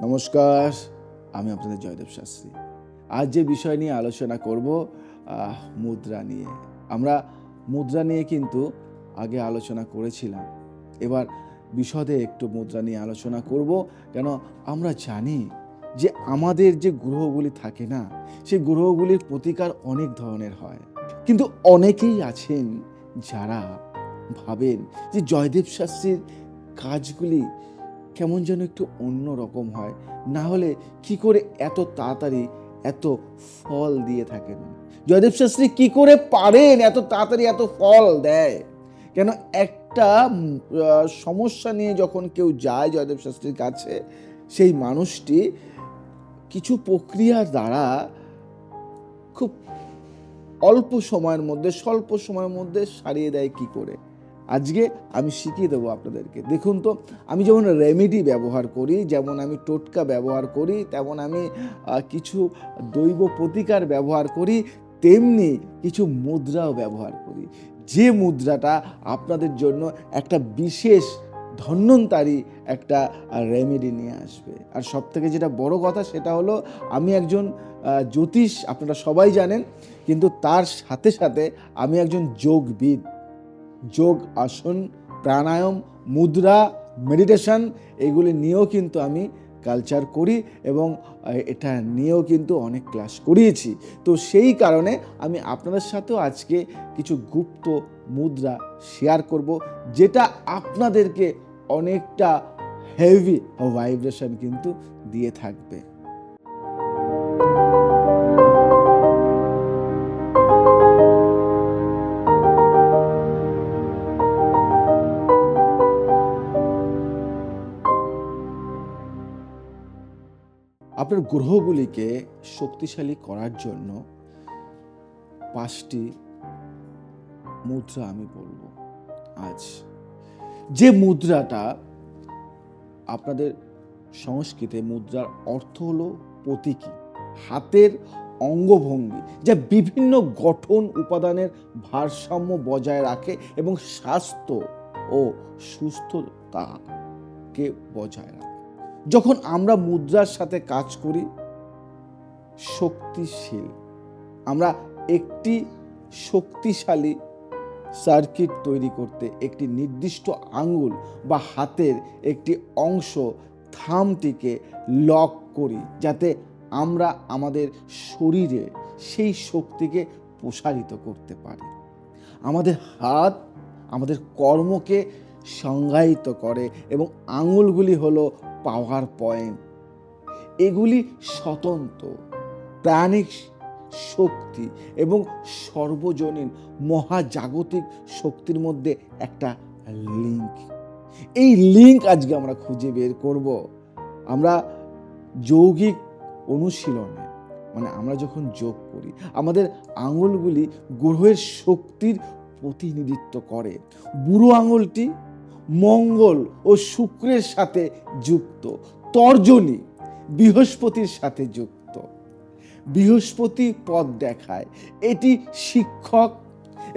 নমস্কার, আমি আপনাদের জয়দেব শাস্ত্রী। আজ যে বিষয় নিয়ে আলোচনা করব মুদ্রা নিয়ে। আমরা মুদ্রা নিয়ে কিন্তু আগে আলোচনা করেছিলাম। এবার বিশদে একটু মুদ্রা নিয়ে আলোচনা করব, কেন আমরা জানি যে আমাদের যে গ্রহগুলি থাকে না, সেই গ্রহগুলির প্রতিকার অনেক ধরনের হয়। কিন্তু অনেকেই আছেন যারা ভাবেন যে জয়দেব শাস্ত্রীর কাজগুলি কেমন যেন একটু অন্য রকম হয়, না হলে কি করে এত তাড়াতাড়ি এত ফল দিয়ে থাকেন? জয়দেব শাস্ত্রী কি করে পারেন এত তাড়াতাড়ি এত ফল দেয়? কেন একটা সমস্যা নিয়ে যখন কেউ যায় জয়দেব শাস্ত্রীর কাছে, সেই মানুষটি কিছু প্রক্রিয়ার দ্বারা খুব অল্প সময়ের মধ্যে, স্বল্প সময়ের মধ্যে সারিয়ে দেয় কি করে। আজকে আমি শিখিয়ে দেবো আপনাদেরকে। দেখুন তো, আমি যেমন রেমেডি ব্যবহার করি, যেমন আমি টোটকা ব্যবহার করি, তেমন আমি কিছু দৈব প্রতিকার ব্যবহার করি, তেমনি কিছু মুদ্রাও ব্যবহার করি, যে মুদ্রাটা আপনাদের জন্য একটা বিশেষ ধন্বন্তরী একটা রেমেডি নিয়ে আসবে। আর সব থেকে যেটা বড় কথা সেটা হলো, আমি একজন জ্যোতিষ, আপনারা সবাই জানেন, কিন্তু তার সাথে সাথে আমি একজন যোগবিদ। যোগ, আসন, প্রাণায়াম, মুদ্রা, মেডিটেশন, এগুলি নিয়েও কিন্তু আমি কালচার করি এবং এটা নিয়েও কিন্তু অনেক ক্লাস করিয়েছি। তো সেই কারণে আমি আপনাদের সাথেও আজকে কিছু গুপ্ত মুদ্রা শেয়ার করব, যেটা আপনাদেরকে অনেকটা হেভি ভাইব্রেশন কিন্তু দিয়ে থাকবে। আপনার গ্রহগুলিকে শক্তিশালী করার জন্য 5টি মুদ্রা আমি বলবো আজ। যে মুদ্রাটা আপনাদের সংস্কৃতে, মুদ্রার অর্থ হলো প্রতীকী, হাতের অঙ্গভঙ্গি, যা বিভিন্ন গঠন উপাদানের ভারসাম্য বজায় রাখে এবং স্বাস্থ্য ও সুস্থতাকে বজায় রাখে। যখন আমরা মুদ্রার সাথে কাজ করি, শক্তিশীল, আমরা একটি শক্তিশালী সার্কিট তৈরি করতে একটি নির্দিষ্ট আঙ্গুল বা হাতের একটি অংশ, থামটিকে লক করি, যাতে আমরা আমাদের শরীরে সেই শক্তিকে প্রসারিত করতে পারি। আমাদের হাত আমাদের কর্মকে সংজ্ঞায়িত করে এবং আঙুলগুলি হলো পাওয়ার পয়েন্ট। এগুলি স্বতন্ত্র প্রাণিক শক্তি এবং সর্বজনীন মহাজাগতিক শক্তির মধ্যে একটা লিঙ্ক। এই লিঙ্ক আজকে আমরা খুঁজে বের করব। আমরা যৌগিক অনুশীলনে, মানে আমরা যখন যোগ করি, আমাদের আঙুলগুলি গ্রহের শক্তির প্রতিনিধিত্ব করে। বুড়ো আঙুলটি মঙ্গল ও শুক্রের সাথে যুক্ত, তর্জনী বৃহস্পতির সাথে যুক্ত, বৃহস্পতি পথ দেখায়, এটি শিক্ষক,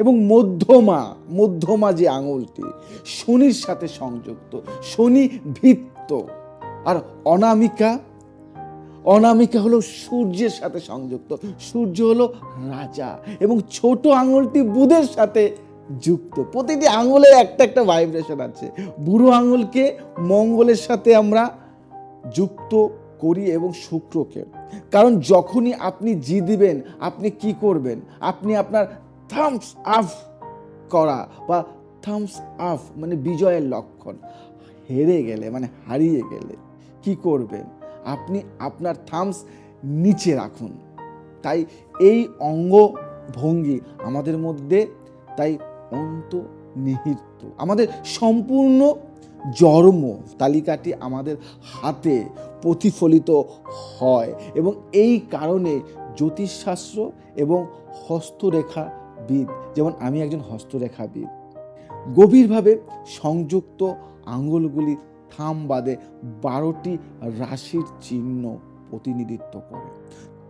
এবং মধ্যমা যে আঙুলটি শনির সাথে সংযুক্ত, শনি ভিত্ত। আর অনামিকা হলো সূর্যের সাথে সংযুক্ত, সূর্য হলো রাজা, এবং ছোট আঙুলটি বুধের সাথে যুক্ত। প্রতিটি আঙুলের একটা একটা ভাইব্রেশন আছে। বুড়ো আঙুলকে মঙ্গলের সাথে আমরা যুক্ত করি এবং শুক্রকে, কারণ যখনই আপনি জি দিবেন, আপনি কি করবেন? আপনি আপনার থামস আপ করা বা থামস আপ মানে বিজয়ের লক্ষণ। হেরে গেলে মানে হারিয়ে গেলে কি করবেন? আপনি আপনার থামস নিচে রাখুন। তাই এই অঙ্গ ভঙ্গি আমাদের মধ্যে তাই অন্তর্নিহিত। আমাদের সম্পূর্ণ জন্ম তালিকাটি আমাদের হাতে প্রতিফলিত হয়, এবং এই কারণে জ্যোতিষশাস্ত্র এবং হস্তরেখাবিদ, যেমন আমি একজন হস্তরেখাবিদ, গভীরভাবে সংযুক্ত আঙ্গুলগুলি থাম বাদে 12টি রাশির চিহ্ন প্রতিনিধিত্ব করে।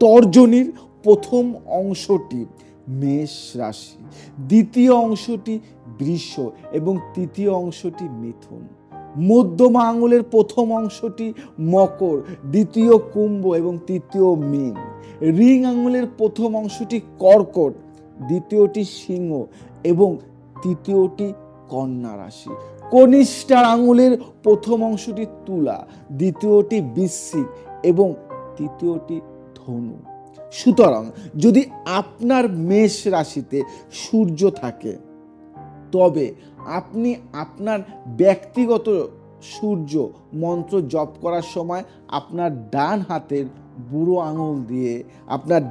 তর্জনীর প্রথম অংশটি মেষ রাশি, দ্বিতীয় অংশটি বৃষ এবং তৃতীয় অংশটি মিথুন। মধ্যমা আঙুলের প্রথম অংশটি মকর, দ্বিতীয় কুম্ভ এবং তৃতীয় মীন। রিং আঙুলের প্রথম অংশটি কর্কট, দ্বিতীয়টি সিংহ এবং তৃতীয়টি কন্যা রাশি। কনিষ্ঠা আঙুলের প্রথম অংশটি তুলা, দ্বিতীয়টি বৃশ্চিক এবং তৃতীয়টি ধনু। সুতরাং যদি আপনার মেষ রাশিতে সূর্য থাকে, তবে আপনি আপনার ব্যক্তিগত সূর্য মন্ত্র জপ করার সময় আপনার ডান হাতের বুড়ো আঙুল দিয়ে আপনার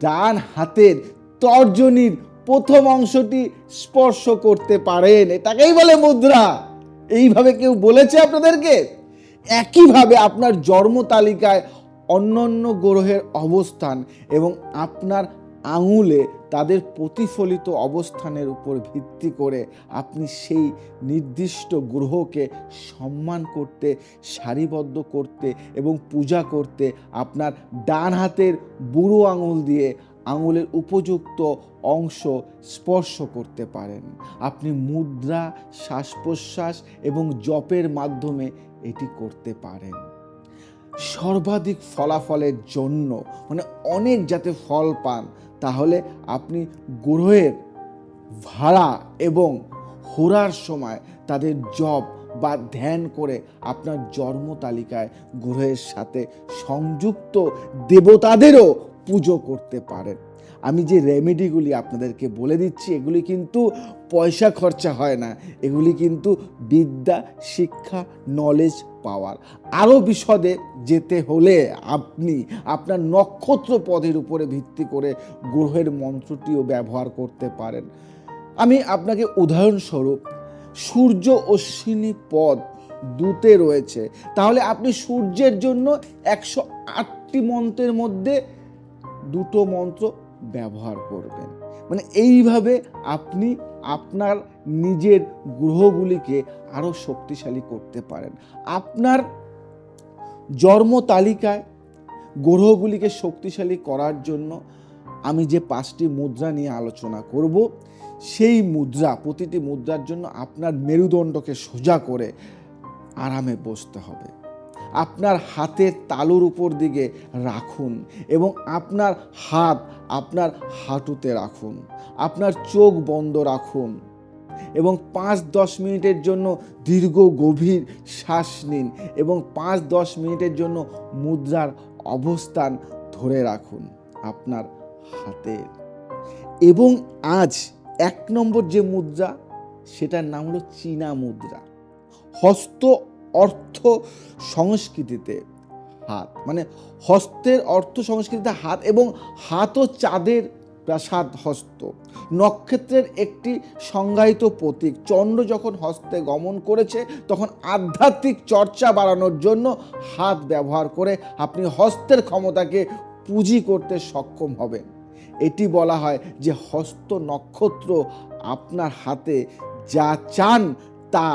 ডান হাতের তর্জনীর প্রথম অংশটি স্পর্শ করতে পারেন। এটাকেই বলে মুদ্রা। এইভাবে কেউ বলেছে আপনাদেরকে? একইভাবে আপনার জন্ম তালিকায় অন্যান্য গ্রহের অবস্থান এবং আপনার আঙুলে তাদের প্রতিফলিত অবস্থানের উপর ভিত্তি করে আপনি সেই নির্দিষ্ট গ্রহকে সম্মান করতে, সারিবদ্ধ করতে এবং পূজা করতে আপনার ডান হাতের বুড়ো আঙুল দিয়ে আঙুলের উপযুক্ত অংশ স্পর্শ করতে পারেন। আপনি মুদ্রা, শ্বাস প্রশ্বাস এবং জপের মাধ্যমে এটি করতে পারেন। সর্বাধিক ফলাফলের জন্য, মানে অনেক যাতে ফল পান, তাহলে আপনি গ্রহের ভাড়া এবং হোরার সময় তাদের জপ বা ধ্যান করে আপনার জন্ম তালিকায় গ্রহের সাথে সংযুক্ত দেবতাদেরও পুজো করতে পারেন। আমি যে রেমেডিগুলি আপনাদেরকে বলে দিচ্ছি, এগুলি কিন্তু পয়সা খরচা হয় না, এগুলি কিন্তু বিদ্যা, শিক্ষা, নলেজ পাওয়ার। আরও বিশদে যেতে হলে আপনি আপনার নক্ষত্র পদের উপরে ভিত্তি করে গ্রহের মন্ত্রটিও ব্যবহার করতে পারেন। আমি আপনাকে উদাহরণস্বরূপ, সূর্য অশ্বিনী পদ দুতে রয়েছে, তাহলে আপনি সূর্যের জন্য 108টি মন্ত্রের মধ্যে 2টো মন্ত্র ব্যবহার করবেন। মানে এইভাবে আপনি আপনার নিজের গ্রহগুলিকে আরও শক্তিশালী করতে পারেন। আপনার জন্ম তালিকায় গ্রহগুলিকে শক্তিশালী করার জন্য আমি যে 5টি মুদ্রা নিয়ে আলোচনা করব, সেই মুদ্রা, প্রতিটি মুদ্রার জন্য আপনার মেরুদণ্ডকে সোজা করে আরামে বসতে হবে। আপনার হাতের তালুর উপর দিকে রাখুন এবং আপনার হাত আপনার হাঁটুতে রাখুন। আপনার চোখ বন্ধ রাখুন এবং 5-10 মিনিটের জন্য দীর্ঘ গভীর শ্বাস নিন এবং 5-10 মিনিটের জন্য মুদ্রার অবস্থান ধরে রাখুন আপনার হাতে। এবং আজ 1 নম্বর যে মুদ্রা, সেটার নাম হলো চীনা মুদ্রা। হস্ত অর্থ সংস্কৃতিতে হাত, মানে হস্তের অর্থ সংস্কৃতিতে হাত, এবং হাতও চাঁদের প্রাসাদ হস্ত, নক্ষত্রের একটি সংজ্ঞায়িত প্রতীক। চন্দ্র যখন হস্তে গমন করেছে, তখন আধ্যাত্মিক চর্চা বাড়ানোর জন্য হাত ব্যবহার করে আপনি হস্তের ক্ষমতাকে পুঁজি করতে সক্ষম হবেন। এটি বলা হয় যে হস্ত নক্ষত্র আপনার হাতে যা চান তা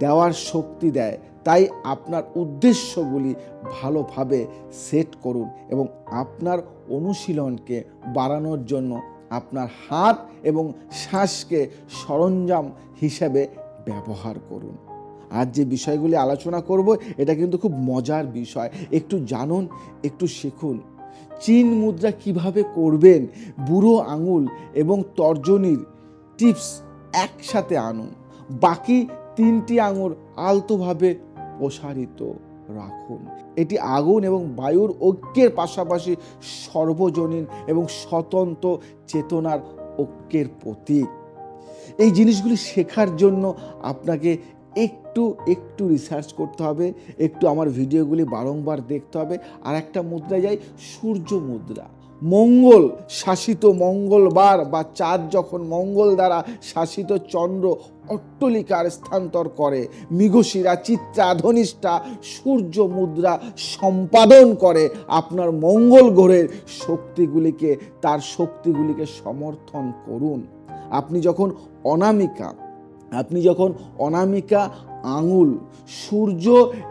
দেওয়ার শক্তি দেয়। তাই আপনার উদ্দেশ্যগুলি ভালোভাবে সেট করুন এবং আপনার অনুশীলনকে বাড়ানোর জন্য আপনার হাত এবং শ্বাসকে সরঞ্জাম হিসেবে ব্যবহার করুন। আজ যে বিষয়গুলি আলোচনা করব, এটা কিন্তু খুব মজার বিষয়। একটু জানুন, একটু শিখুন। চীন মুদ্রা কিভাবে করবেন, বুড়ো আঙুল এবং তর্জনীর টিপস একসাথে আনুন। বাকি 3টি আঙুল আলতোভাবে প্রসারিত রাখুন। এটি আগুন এবং বায়ুর ঐক্যের পাশাপাশি সর্বজনীন এবং স্বতন্ত্র চেতনার ঐক্যের প্রতীক। এই জিনিসগুলি শেখার জন্য আপনাকে একটু রিসার্চ করতে হবে, একটু আমার ভিডিওগুলি বারংবার দেখতে হবে। আর একটা মুদ্রায় যাই, সূর্য মুদ্রা। মঙ্গল শাসিত মঙ্গলবার বা চাঁদ যখন মঙ্গল দ্বারা শাসিত চন্দ্র অট্টলিকার স্থানান্তর করে, মৃগশিরা, চিত্রা, ধনিষ্ঠা সূর্য মুদ্রা সম্পাদন করে আপনার মঙ্গল গ্রহের শক্তিগুলিকে, তার শক্তিগুলিকে সমর্থন করুন। আপনি যখন অনামিকা আঙুল, সূর্য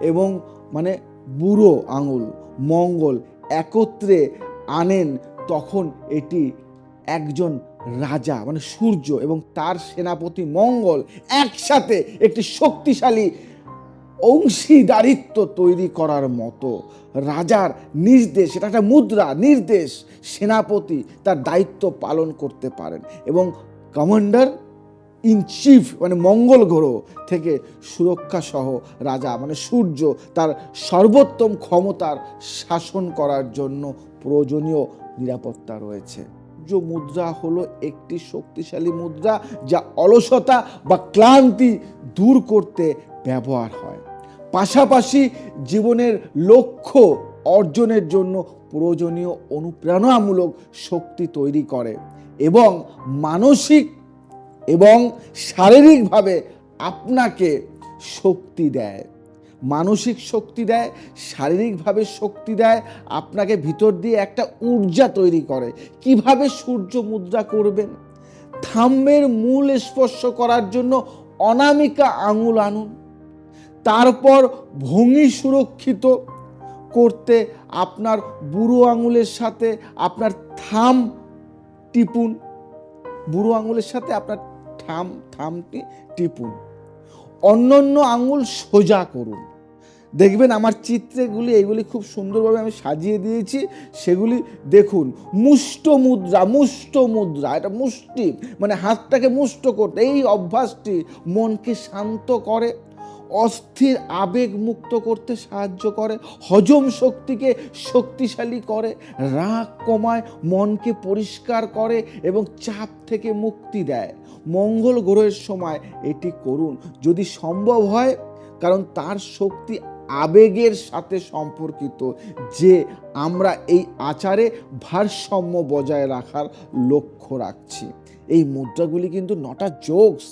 এবং মানে বুড়ো আঙুল মঙ্গল একত্রে আনেন, তখন এটি একজন রাজা মানে সূর্য এবং তার সেনাপতি মঙ্গল একসাথে একটি শক্তিশালী অংশীদারিত্ব তৈরি করার মতো রাজার নির্দেশ, এটা একটা মুদ্রা, নির্দেশ সেনাপতি তার দায়িত্ব পালন করতে পারেন এবং কমান্ডার ইন চিফ মানে মঙ্গল গ্রহ থেকে সুরক্ষা সহ রাজা মানে সূর্য তার সর্বোত্তম ক্ষমতার শাসন করার জন্য প্রয়োজনীয় নিরাপত্তা রয়েছে। মুদ্রা হলো একটি শক্তিশালী মুদ্রা যা অলসতা বা ক্লান্তি দূর করতে ব্যবহার হয়, পাশাপাশি জীবনের লক্ষ্য অর্জনের জন্য প্রয়োজনীয় অনুপ্রেরণামূলক শক্তি তৈরি করে এবং মানসিক এবং শারীরিকভাবে আপনাকে শক্তি দেয়, মানসিক শক্তি দেয়, শারীরিকভাবে শক্তি দেয়, আপনাকে ভিতর দিয়ে একটা ঊর্জা তৈরি করে। কিভাবে সূর্য মুদ্রা করবেন? থাম্বের মূল স্পর্শ করার জন্য অনামিকা আঙুল আনুন, তারপর ভঙ্গি সুরক্ষিত করতে আপনার বুড়ো আঙুলের সাথে আপনার থাম টিপুন, বুড়ো আঙুলের সাথে আপনার থামটি টিপুন, অন্যান্য আঙুল সোজা করুন। দেখবেন আমার চিত্রগুলি এগুলি খুব সুন্দরভাবে আমি সাজিয়ে দিয়েছি, সেগুলি দেখুন। মুষ্ট মুদ্রা, এটা মুষ্টি মানে হাতটাকে মুষ্ট করতে, এই অভ্যাসটি মনকে শান্ত করে, অস্থির আবেগ মুক্ত করতে সাহায্য করে, হজম শক্তিকে শক্তিশালী করে, রাগ কমায়, মনকে পরিষ্কার করে এবং চাপ থেকে মুক্তি দেয়। মঙ্গল গ্রহের সময় এটি করুন যদি সম্ভব হয়, কারণ তার শক্তি আবেগের সাথে সম্পর্কিত, যে আমরা এই আচারে ভারসাম্য বজায় রাখার লক্ষ্য রাখছি। এই মুদ্রাগুলি কিন্তু নটা জোকস,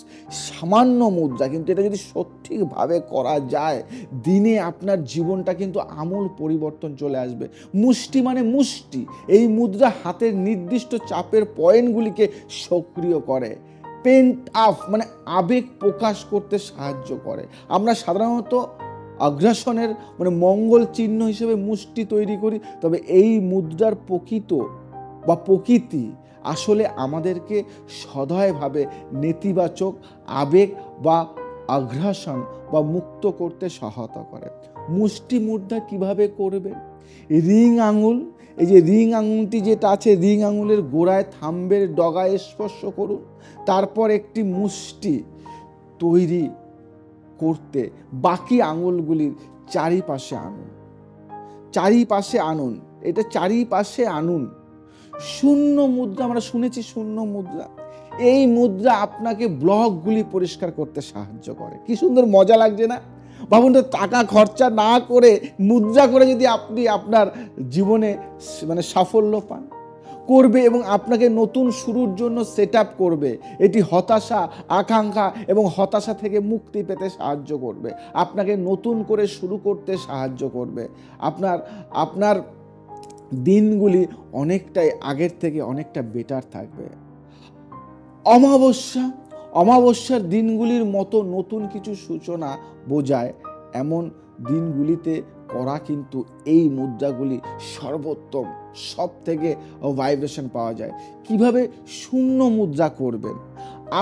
সামান্য মুদ্রা, কিন্তু এটা যদি সঠিকভাবে করা যায় দিনে আপনার জীবনটা কিন্তু আমূল পরিবর্তন চলে আসবে। মুষ্টি মানে মুষ্টি, এই মুদ্রা হাতের নির্দিষ্ট চাপের পয়েন্টগুলিকে সক্রিয় করে, পেন্ট আপ মানে আবেগ প্রকাশ করতে সাহায্য করে। আমরা সাধারণত আগ্রাসনের মানে মঙ্গল চিহ্ন হিসেবে মুষ্টি তৈরি করি, তবে এই মুদ্রার প্রকৃতি আসলে আমাদেরকে সদয়ভাবে নেতিবাচক আবেগ বা আগ্রাসন বা মুক্ত করতে সহায়তা করে। মুষ্টি মুদ্রা কিভাবে করবে? রিং আঙুল, এই যে রিং আঙুলটি যেটা আছে, রিং আঙুলের গোড়ায় থাম্বের ডগায় স্পর্শ করুন, তারপর একটি মুষ্টি তৈরি করতে বাকি আঙুলগুলির চারিপাশে আনুন। শূন্য মুদ্রা, আমরা শুনেছি শূন্য মুদ্রা, এই মুদ্রা আপনাকে ব্লকগুলি পরিষ্কার করতে সাহায্য করে। কি সুন্দর মজা লাগছে না? ভাবুন তো, টাকা খরচা না করে মুদ্রা করে যদি আপনি আপনার জীবনে মানে সাফল্য পান, করবে এবং আপনাকে নতুন শুরুর জন্য সেট আপ করবে। এটি হতাশা, আকাঙ্ক্ষা এবং হতাশা থেকে মুক্তি পেতে সাহায্য করবে, আপনাকে নতুন করে শুরু করতে সাহায্য করবে। আপনার দিনগুলি আগের থেকে অনেকটা বেটার থাকবে। অমাবস্যার দিনগুলির মতো নতুন কিছু সূচনা বোঝায় এমন দিনগুলিতে করা কিন্তু এই মুদ্রাগুলি সর্বোত্তম, সব থেকে ভাইব্রেশন পাওয়া যায়। কিভাবে শূন্য মুদ্রা করবেন?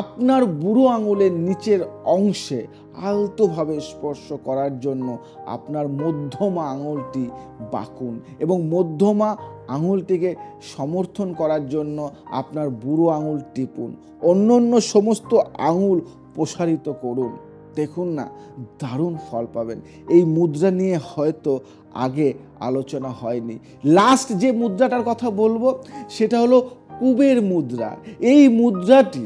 আপনার বুড়ো আঙুলের নিচের অংশে আলতোভাবে স্পর্শ করার জন্য আপনার মধ্যমা আঙুলটি বাঁকুন এবং মধ্যমা আঙুলটিকে সমর্থন করার জন্য আপনার বুড়ো আঙুল টিপুন, অন্যান্য সমস্ত আঙুল প্রসারিত করুন। দেখুন না, দারুণ ফল পাবেন। এই মুদ্রা নিয়ে হয়তো আগে আলোচনা হয়নি। লাস্ট যে মুদ্রাটার কথা বলবো সেটা হলো কুবের মুদ্রা। এই মুদ্রাটি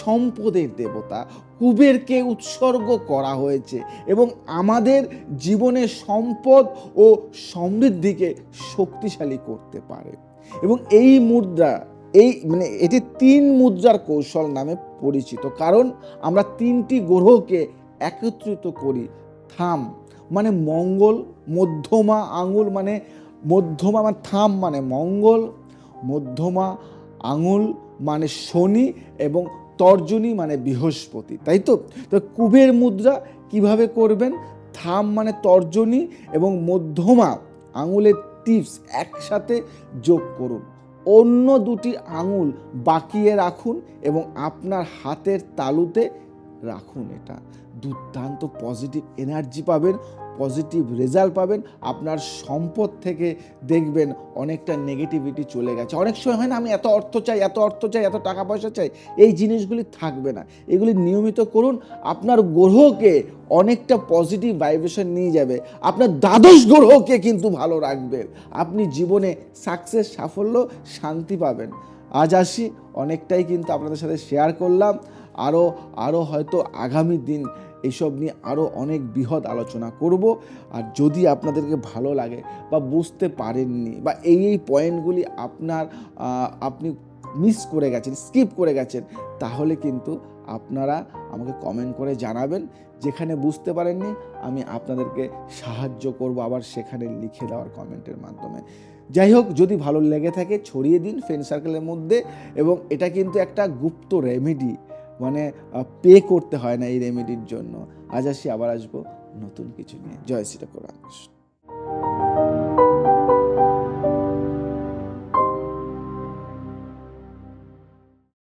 সম্পদের দেবতা কুবেরকে উৎসর্গ করা হয়েছে এবং আমাদের জীবনে সম্পদ ও সমৃদ্ধিকে শক্তিশালী করতে পারে। এবং এই মুদ্রা এটি 3 মুদ্রার কৌশল নামে পরিচিত, কারণ আমরা 3টি গ্রহকে একত্রিত করি। থাম মানে মঙ্গল, মধ্যমা আঙুল মানে থাম মানে মঙ্গল, মধ্যমা আঙুল মানে শনি এবং তর্জনী মানে বৃহস্পতি, তাই তো? কুবের মুদ্রা কিভাবে করবেন? থাম মানে তর্জনী এবং মধ্যমা আঙুলের টিপস একসাথে যোগ করুন, অন্য দুটি আঙুল বাঁকিয়ে রাখুন এবং আপনার হাতের তালুতে রাখুন। এটা দুর্দান্ত পজিটিভ এনার্জি পাবেন, পজিটিভ রেজাল্ট পাবেন। আপনার সম্পদ থেকে দেখবেন অনেকটা নেগেটিভিটি চলে গেছে। অনেক সময় হয় না, আমি এত অর্থ চাই, এত অর্থ চাই, এত টাকা পয়সা চাই, এই জিনিসগুলি থাকবে না। এগুলি নিয়মিত করুন, আপনার গ্রহকে অনেকটা পজিটিভ ভাইব্রেশন নিয়ে যাবে, আপনার দ্বাদশ গ্রহকে কিন্তু ভালো রাখবে। আপনি জীবনে সাকসেস, সাফল্য, শান্তি পাবেন। আজ আসি, অনেকটাই কিন্তু আপনাদের সাথে শেয়ার করলাম। আরও হয়তো আগামী দিন এইসব নিয়ে আরও অনেক বৃহৎ আলোচনা করব। আর যদি আপনাদেরকে ভালো লাগে বা বুঝতে পারেননি বা এই পয়েন্টগুলি আপনি মিস করে গেছেন, স্কিপ করে গেছেন, তাহলে কিন্তু আপনারা আমাকে কমেন্ট করে জানাবেন। যেখানে বুঝতে পারেননি আমি আপনাদেরকে সাহায্য করব আবার সেখানে লিখে দেওয়ার কমেন্টের মাধ্যমে। যাই হোক, যদি ভালো লেগে থাকে ছড়িয়ে দিন ফ্রেন্ড সার্কেলের মধ্যে। এবং এটা কিন্তু একটা গুপ্ত রেমেডি, মানে পে করতে হয় না এই রেমেডির জন্য। আজ আসি, আবার আসবো নতুন কিছু নিয়ে। জয় শ্রী ঠাকুর রামকৃষ্ণ।